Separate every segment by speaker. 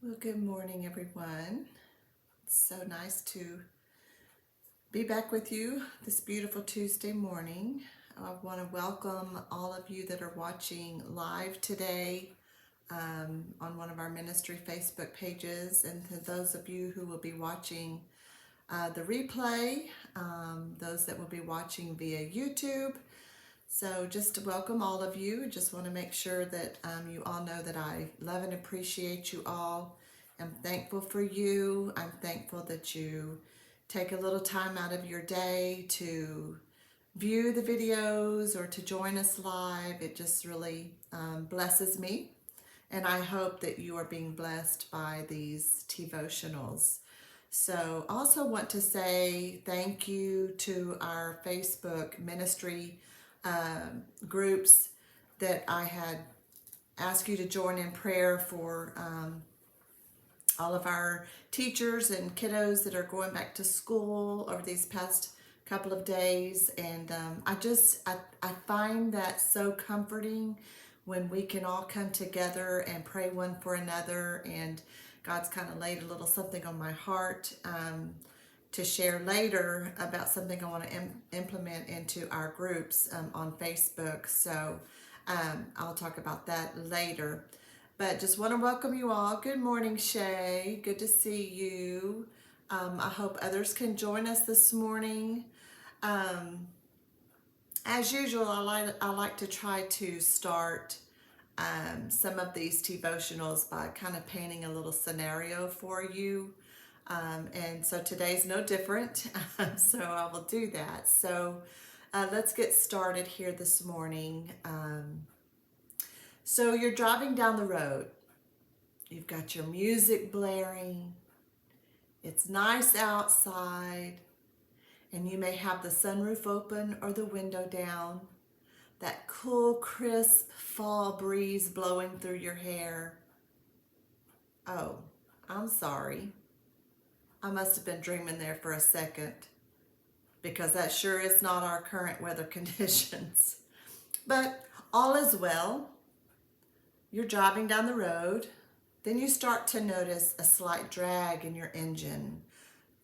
Speaker 1: Well, good morning, everyone. It's so nice to be back with you this beautiful Tuesday morning. I want to welcome all of you that are watching live today on one of our ministry Facebook pages, and to those of you who will be watching the replay, those that will be watching via YouTube. So just to welcome all of you, just want to make sure that you all know that I love and appreciate you all. I'm thankful for you. I'm thankful that you take a little time out of your day to view the videos or to join us live. It just really blesses me. And I hope that you are being blessed by these Tea-votionals. So also want to say thank you to our Facebook ministry groups that I had asked you to join in prayer for all of our teachers and kiddos that are going back to school over these past couple of days. And I find that so comforting when we can all come together and pray one for another. And God's kind of laid a little something on my heart to share later about something I want to implement into our groups on Facebook. So I'll talk about that later. But just want to welcome you all. Good morning, Shay. Good to see you. I hope others can join us this morning. As usual, I like to try to start some of these Tea-votionals by kind of painting a little scenario for you. And so today's no different, so I will do that. So let's get started here this morning. So you're driving down the road. You've got your music blaring. It's nice outside, and you may have the sunroof open or the window down. That cool, crisp fall breeze blowing through your hair. Oh, I'm sorry. I must have been dreaming there for a second, because that sure is not our current weather conditions. But all is well. You're driving down the road. Then you start to notice a slight drag in your engine,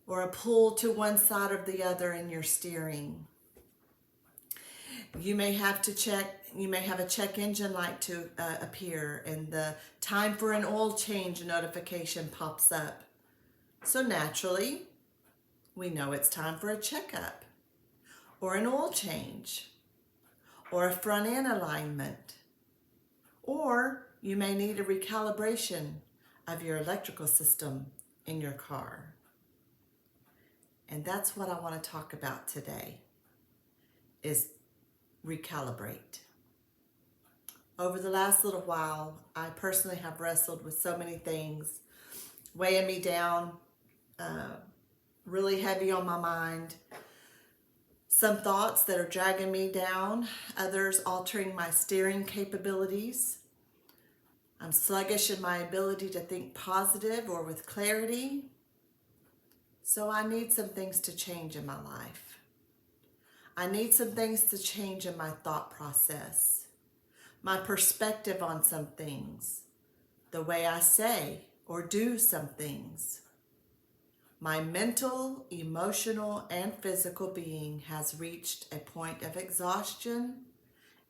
Speaker 1: or a pull to one side or the other in your steering. You may have a check engine light to appear, and the time for an oil change notification pops up. So naturally, we know it's time for a checkup, or an oil change, or a front end alignment, or you may need a recalibration of your electrical system in your car. And that's what I want to talk about today, is recalibrate. Over the last little while, I personally have wrestled with so many things weighing me down, really heavy on my mind. Some thoughts that are dragging me down, others altering my steering capabilities. I'm sluggish in my ability to think positive or with clarity. So I need some things to change in my life. I need some things to change in my thought process, my perspective on some things, the way I say or do some things. My mental, emotional, and physical being has reached a point of exhaustion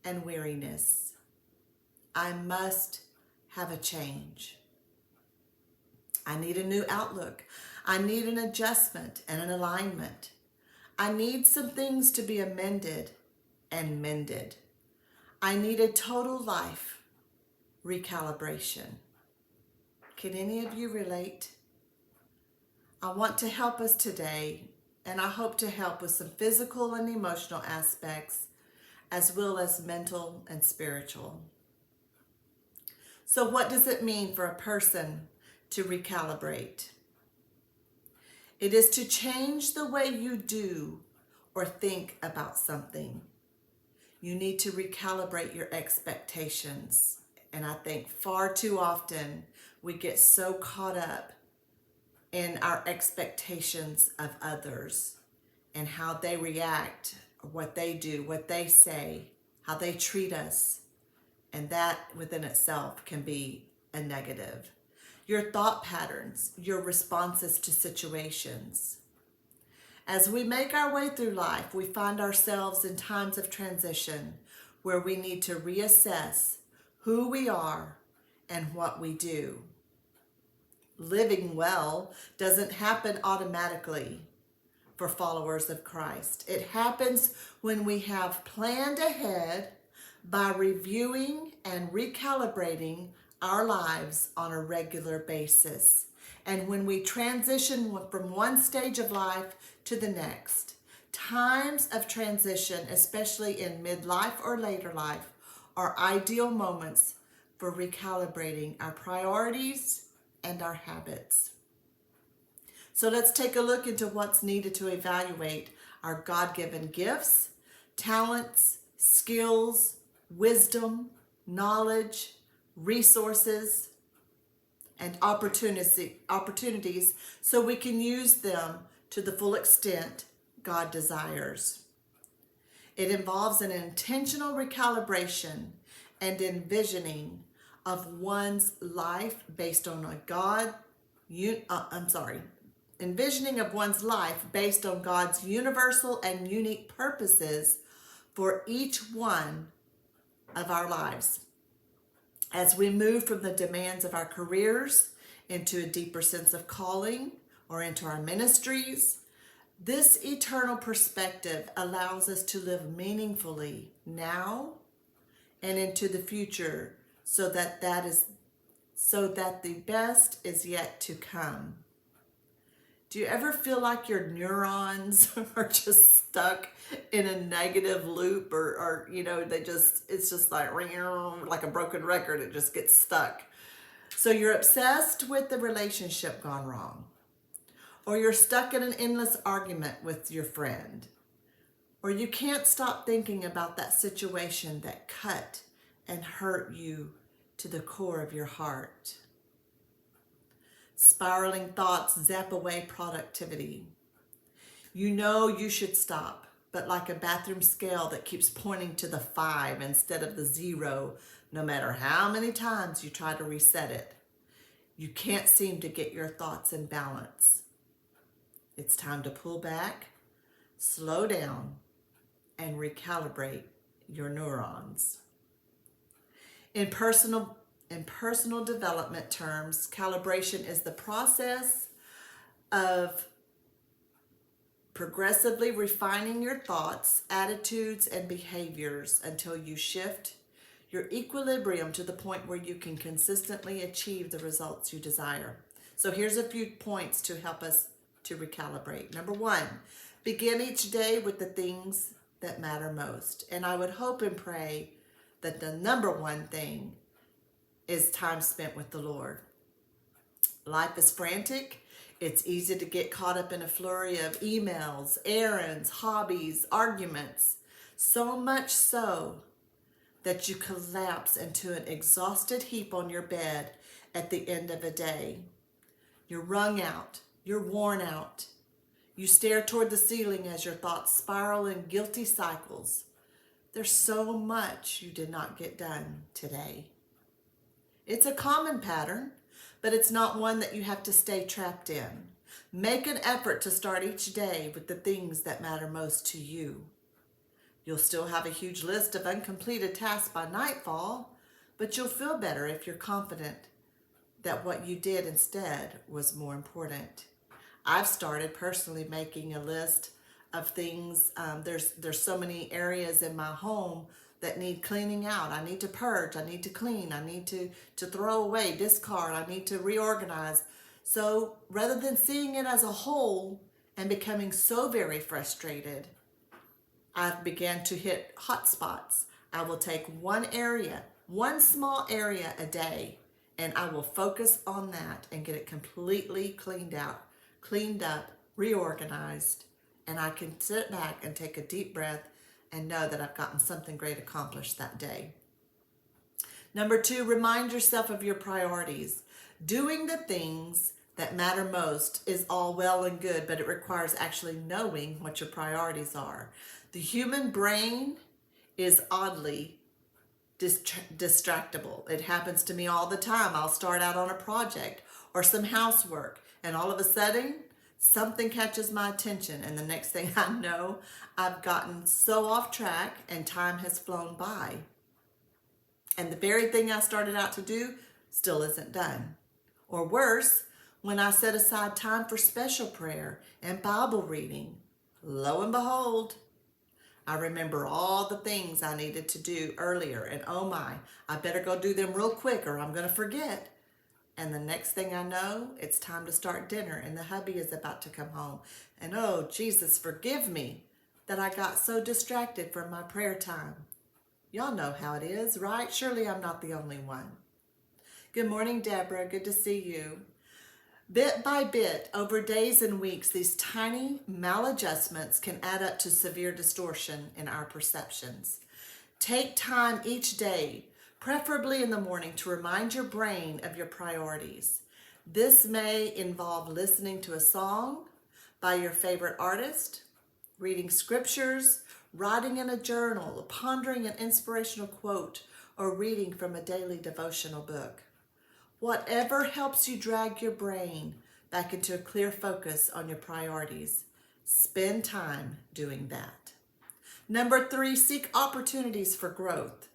Speaker 1: and weariness. I must have a change. I need a new outlook. I need an adjustment and an alignment. I need some things to be amended and mended. I need a total life recalibration. Can any of you relate? I want to help us today, and I hope to help with some physical and emotional aspects, as well as mental and spiritual. So what does it mean for a person to recalibrate? It is to change the way you do or think about something. You need to recalibrate your expectations. And I think far too often we get so caught up in our expectations of others and how they react, what they do, what they say, how they treat us. And that within itself can be a negative. your thought patterns, your responses to situations. As we make our way through life, we find ourselves in times of transition where we need to reassess who we are and what we do. Living well doesn't happen automatically for followers of Christ. It happens when we have planned ahead by reviewing and recalibrating our lives on a regular basis. And when we transition from one stage of life to the next. Times of transition, especially in midlife or later life, are ideal moments for recalibrating our priorities and our habits. So let's take a look into what's needed to evaluate our God-given gifts, talents, skills, wisdom, knowledge, resources, and opportunities so we can use them to the full extent God desires. It involves an intentional recalibration and envisioning of one's life based on envisioning of one's life based on God's universal and unique purposes for each one of our lives. As we move from the demands of our careers into a deeper sense of calling or into our ministries, this eternal perspective allows us to live meaningfully now and into the future so that the best is yet to come. Do you ever feel like your neurons are just stuck in a negative loop or it's just like a broken record, it just gets stuck. So you're obsessed with the relationship gone wrong, or you're stuck in an endless argument with your friend, or you can't stop thinking about that situation that cut and hurt you to the core of your heart. Spiraling thoughts zap away productivity. You know you should stop, but like a bathroom scale that keeps pointing to the 5 instead of the 0, no matter how many times you try to reset it, you can't seem to get your thoughts in balance. It's time to pull back, slow down, and recalibrate your neurons. In personal development terms, calibration is the process of progressively refining your thoughts, attitudes, and behaviors until you shift your equilibrium to the point where you can consistently achieve the results you desire. So here's a few points to help us to recalibrate. Number 1, begin each day with the things that matter most. And I would hope and pray that the number one thing is time spent with the Lord. Life is frantic. It's easy to get caught up in a flurry of emails, errands, hobbies, arguments, so much so that you collapse into an exhausted heap on your bed at the end of a day. You're wrung out. You're worn out. You stare toward the ceiling as your thoughts spiral in guilty cycles. There's so much you did not get done today. It's a common pattern, but it's not one that you have to stay trapped in. Make an effort to start each day with the things that matter most to you. You'll still have a huge list of uncompleted tasks by nightfall, but you'll feel better if you're confident that what you did instead was more important. I've started personally making a list of things. There's so many areas in my home that need cleaning out. I need to purge, I need to clean, I need to throw away, discard, I need to reorganize. So rather than seeing it as a whole and becoming so very frustrated, I've began to hit hot spots. I will take one small area a day, and I will focus on that and get it completely cleaned up, reorganized, and I can sit back and take a deep breath and know that I've gotten something great accomplished that day. Number 2, remind yourself of your priorities. Doing the things that matter most is all well and good, but it requires actually knowing what your priorities are. The human brain is oddly distractible. It happens to me all the time. I'll start out on a project or some housework, and all of a sudden, something catches my attention, and the next thing I know, I've gotten so off track and time has flown by. And the very thing I started out to do still isn't done. Or worse, when I set aside time for special prayer and Bible reading, lo and behold, I remember all the things I needed to do earlier, and oh my, I better go do them real quick or I'm going to forget. And the next thing I know, it's time to start dinner and the hubby is about to come home. And oh, Jesus, forgive me that I got so distracted from my prayer time. Y'all know how it is, right? Surely I'm not the only one. Good morning, Deborah. Good to see you. Bit by bit, over days and weeks, these tiny maladjustments can add up to severe distortion in our perceptions. Take time each day, preferably in the morning, to remind your brain of your priorities. This may involve listening to a song by your favorite artist, reading scriptures, writing in a journal, pondering an inspirational quote, or reading from a daily devotional book. Whatever helps you drag your brain back into a clear focus on your priorities, spend time doing that. Number 3, seek opportunities for growth.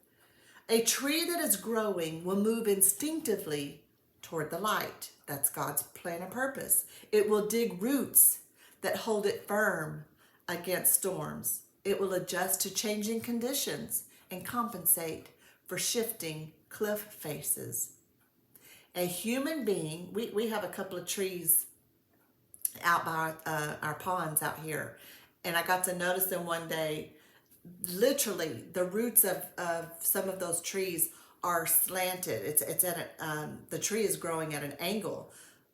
Speaker 1: A tree that is growing will move instinctively toward the light. That's God's plan and purpose. It will dig roots that hold it firm against storms. It will adjust to changing conditions and compensate for shifting cliff faces. A human being, we have a couple of trees out by our ponds out here, and I got to notice them one day. Literally, the roots of some of those trees are slanted. It's at the tree is growing at an angle,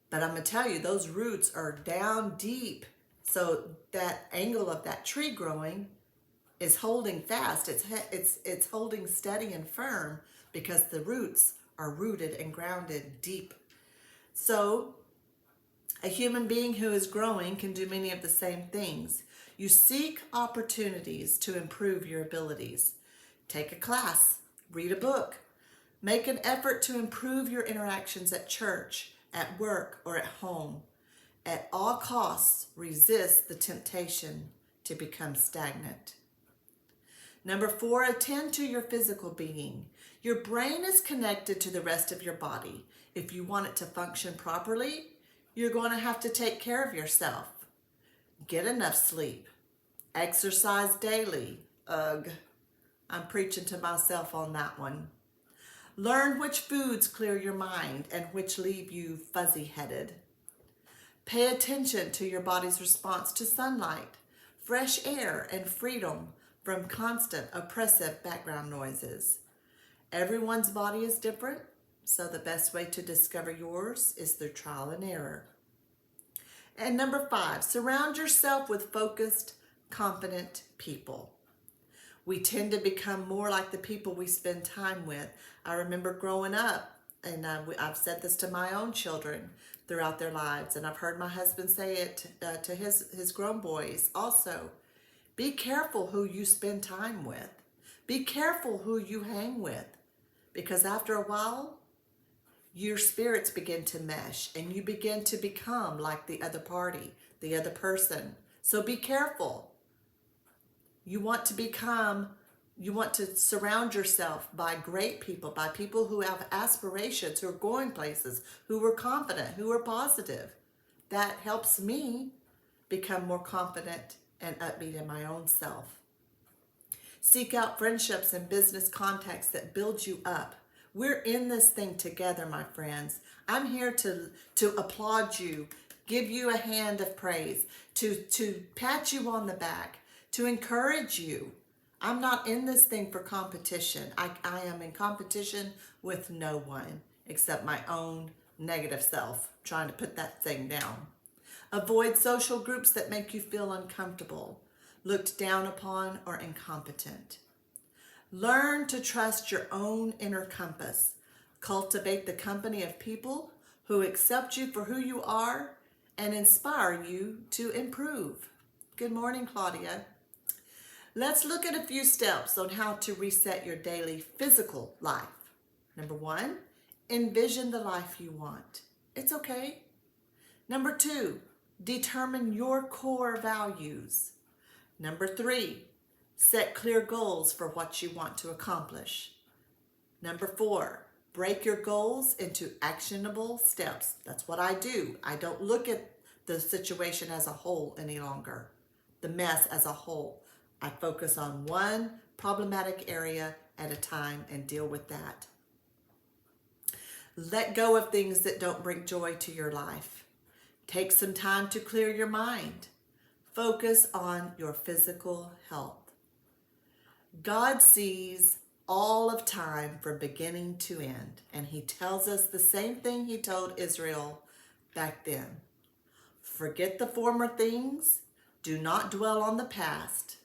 Speaker 1: but I'm gonna tell you, those roots are down deep. So that angle of that tree growing is holding fast. It's holding steady and firm because the roots are rooted and grounded deep. So a human being who is growing can do many of the same things. You seek opportunities to improve your abilities. Take a class, read a book, make an effort to improve your interactions at church, at work, or at home. At all costs, resist the temptation to become stagnant. Number 4, attend to your physical being. Your brain is connected to the rest of your body. If you want it to function properly, you're going to have to take care of yourself. Get enough sleep. Exercise daily. Ugh, I'm preaching to myself on that one. Learn which foods clear your mind and which leave you fuzzy-headed. Pay attention to your body's response to sunlight, fresh air, and freedom from constant oppressive background noises. Everyone's body is different, so the best way to discover yours is through trial and error. And number 5, surround yourself with focused, confident people. We tend to become more like the people we spend time with. I remember growing up, and I've said this to my own children throughout their lives, and I've heard my husband say it to his grown boys also. Be careful who you spend time with. Be careful who you hang with, because after a while, your spirits begin to mesh and you begin to become like the other party, the other person. So be careful. You want to surround yourself by great people, by people who have aspirations, who are going places, who are confident, who are positive. That helps me become more confident and upbeat in my own self. Seek out friendships and business contacts that build you up. We're in this thing together, my friends. I'm here to applaud you, give you a hand of praise, to pat you on the back, to encourage you. I'm not in this thing for competition. I am in competition with no one except my own negative self, trying to put that thing down. Avoid social groups that make you feel uncomfortable, looked down upon, or incompetent. Learn to trust your own inner compass. Cultivate the company of people who accept you for who you are and inspire you to improve. Good morning, Claudia. Let's look at a few steps on how to reset your daily physical life. Number 1, envision the life you want. It's okay. Number 2, determine your core values. Number 3, set clear goals for what you want to accomplish. Number 4, break your goals into actionable steps. That's what I do. I don't look at the situation as a whole any longer, the mess as a whole. I focus on one problematic area at a time and deal with that. Let go of things that don't bring joy to your life. Take some time to clear your mind. Focus on your physical health. God sees all of time from beginning to end, and he tells us the same thing he told Israel back then. Forget the former things. Do not dwell on the past.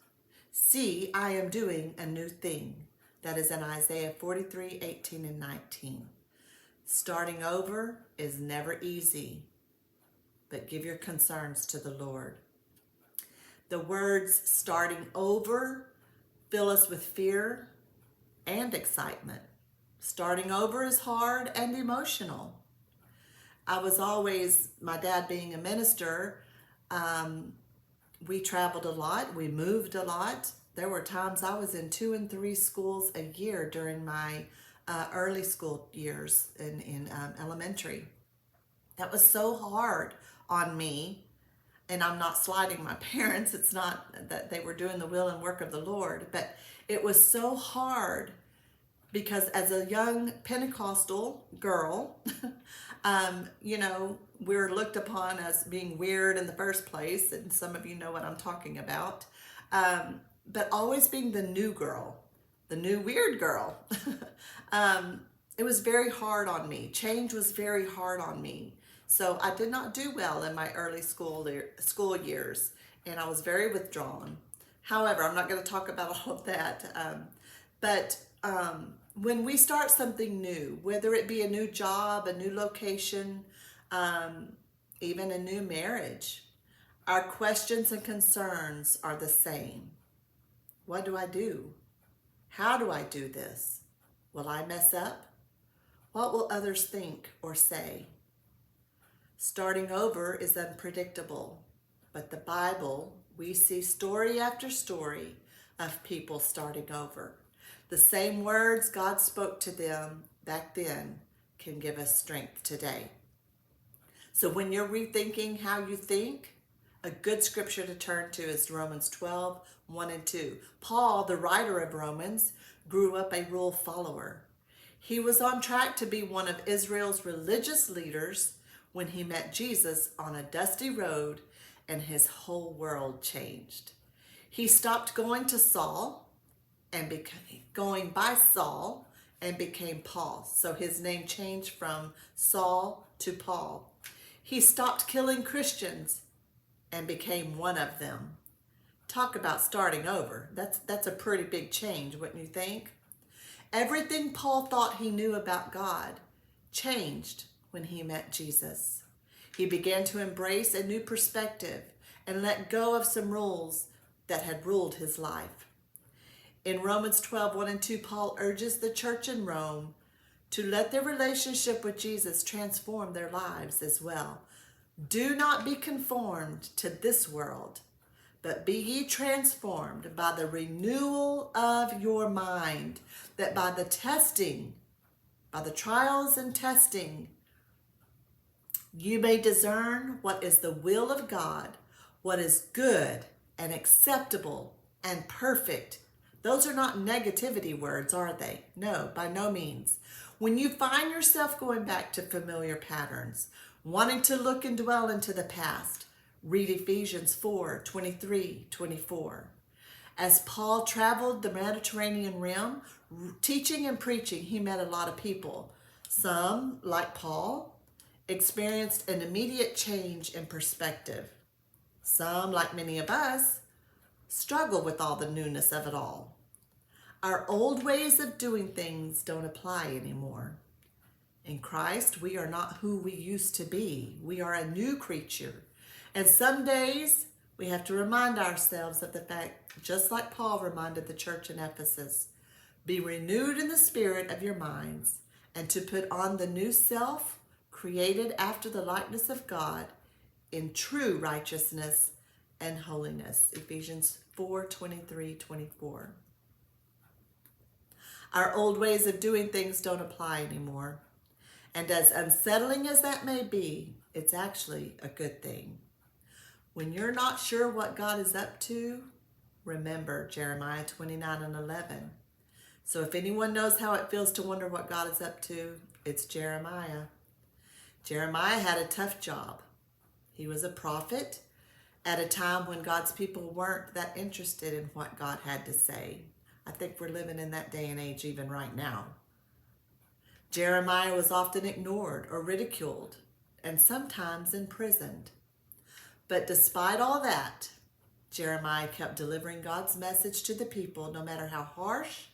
Speaker 1: See, I am doing a new thing. That is in Isaiah 43, 18 and 19. Starting over is never easy, but give your concerns to the Lord. The words starting over fill us with fear and excitement. Starting over is hard and emotional. I was always, my dad being a minister, we traveled a lot, we moved a lot. There were times I was in 2 and 3 schools a year during my early school years in elementary. That was so hard on me, and I'm not slighting my parents. It's not that they were doing the will and work of the Lord, but it was so hard because as a young Pentecostal girl, we're looked upon as being weird in the first place, and some of you know what I'm talking about. But always being the new girl, the new weird girl. It was very hard on me. Change was very hard on me. So I did not do well in my early school years, and I was very withdrawn. However, I'm not going to talk about all of that. But when we start something new, whether it be a new job, a new location, even a new marriage, our questions and concerns are the same. What do I do? How do I do this? Will I mess up? What will others think or say? Starting over is unpredictable, but the Bible, we see story after story of people starting over. The same words God spoke to them back then can give us strength today. So when you're rethinking how you think, a good scripture to turn to is Romans 12, 1 and 2. Paul, the writer of Romans, grew up a rule follower. He was on track to be one of Israel's religious leaders when he met Jesus on a dusty road, and his whole world changed. He stopped going by Saul and became Paul. So his name changed from Saul to Paul. He stopped killing Christians and became one of them. Talk about starting over. That's a pretty big change, wouldn't you think? Everything Paul thought he knew about God changed when he met Jesus. He began to embrace a new perspective and let go of some rules that had ruled his life. In Romans 12, 1 and 2, Paul urges the church in Rome to let their relationship with Jesus transform their lives as well. Do not be conformed to this world, but be ye transformed by the renewal of your mind, that by the trials and testing, you may discern what is the will of God, what is good and acceptable and perfect. Those are not negativity words, are they? No, by no means. When you find yourself going back to familiar patterns, wanting to look and dwell into the past, read Ephesians 4, 23, 24. As Paul traveled the Mediterranean realm, teaching and preaching, he met a lot of people. Some, like Paul, experienced an immediate change in perspective. Some, like many of us, struggle with all the newness of it all. Our old ways of doing things don't apply anymore. In Christ, we are not who we used to be. We are a new creature. And some days We have to remind ourselves of the fact, just like Paul reminded the church in Ephesus, be renewed in the spirit of your minds, and to put on the new self, created after the likeness of God, in true righteousness and holiness. Ephesians 4:23-24. Our old ways of doing things don't apply anymore. And as unsettling as that may be, it's actually a good thing. When you're not sure what God is up to, remember Jeremiah 29:11. So if anyone knows how it feels to wonder what God is up to, it's Jeremiah. Jeremiah had a tough job. He was a prophet at a time when God's people weren't that interested in what God had to say. I think we're living in that day and age even right now. Jeremiah was often ignored or ridiculed and sometimes imprisoned. But despite all that, Jeremiah kept delivering God's message to the people, no matter how harsh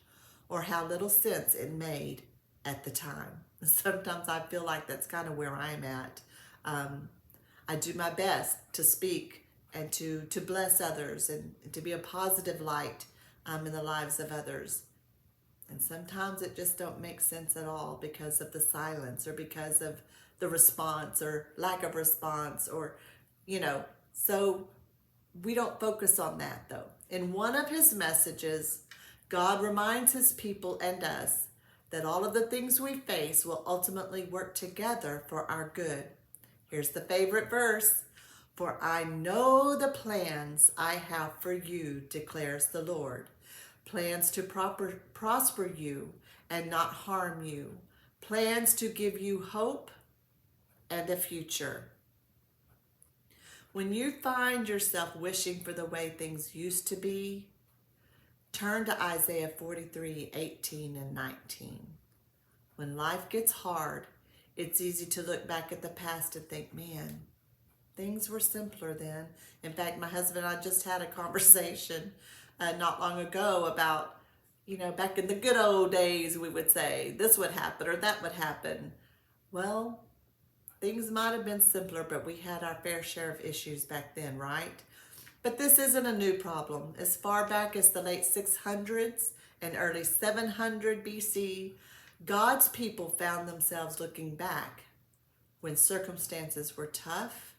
Speaker 1: or how little sense it made at the time. Sometimes I feel like that's kind of where I'm at. I do my best to speak and to bless others and to be a positive light in the lives of others. And sometimes it just don't make sense at all because of the silence or because of the response or lack of response or, so we don't focus on that though. In one of his messages, God reminds his people and us that all of the things we face will ultimately work together for our good. Here's the favorite verse. For I know the plans I have for you, declares the Lord. Plans to prosper you and not harm you. Plans to give you hope and a future. When you find yourself wishing for the way things used to be, turn to Isaiah 43:18 and 19. When life gets hard, it's easy to look back at the past and think, man, things were simpler then. In fact, my husband and I just had a conversation not long ago about, back in the good old days, we would say this would happen or that would happen. Well, things might have been simpler, but we had our fair share of issues back then, right? But this isn't a new problem. As far back as the late 600s and early 700 BC, God's people found themselves looking back when circumstances were tough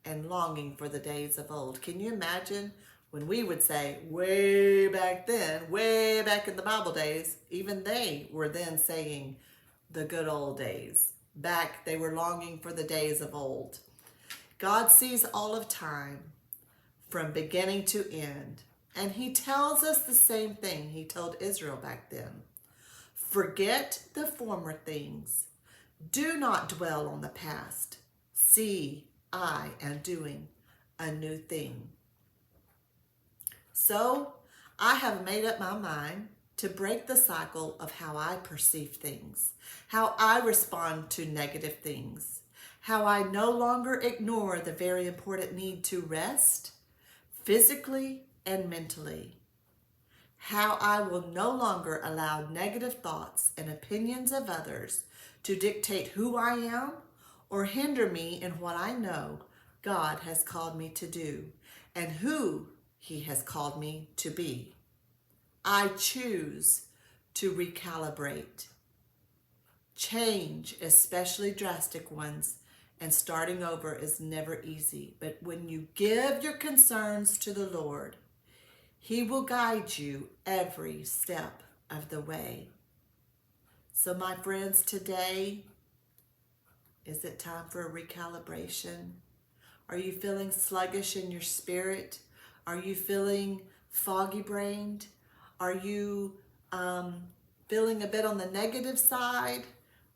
Speaker 1: and longing for the days of old. Can you imagine when we would say, way back then, way back in the Bible days, even they were then saying the good old days. Back, they were longing for the days of old. God sees all of time from beginning to end, and he tells us the same thing he told Israel back then. Forget the former things. Do not dwell on the past. See, I am doing a new thing. So, I have made up my mind to break the cycle of how I perceive things, how I respond to negative things, how I no longer ignore the very important need to rest, physically and mentally, how I will no longer allow negative thoughts and opinions of others to dictate who I am or hinder me in what I know God has called me to do and who he has called me to be. I choose to recalibrate. Change, especially drastic ones, and starting over is never easy. But when you give your concerns to the Lord, he will guide you every step of the way. So my friends, today, is it time for a recalibration? Are you feeling sluggish in your spirit? Are you feeling foggy-brained? Are you feeling a bit on the negative side?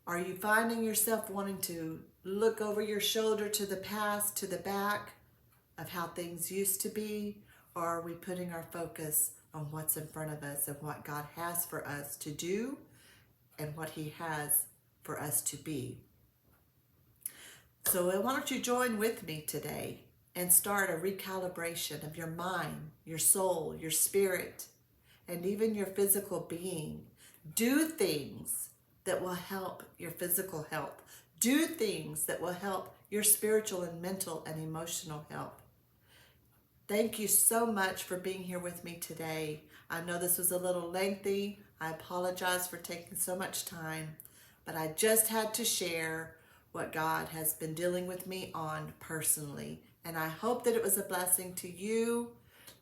Speaker 1: Are you finding yourself wanting to look over your shoulder to the past, to the back of how things used to be? Or are we putting our focus on what's in front of us and what God has for us to do and what he has for us to be? So why don't you join with me today and start a recalibration of your mind, your soul, your spirit, and even your physical being. Do things that will help your physical health. Do things that will help your spiritual and mental and emotional health. Thank you so much for being here with me today. I know this was a little lengthy. I apologize for taking so much time, but I just had to share what God has been dealing with me on personally. And I hope that it was a blessing to you.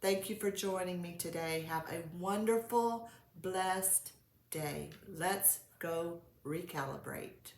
Speaker 1: Thank you for joining me today. Have a wonderful, blessed day. Let's go recalibrate.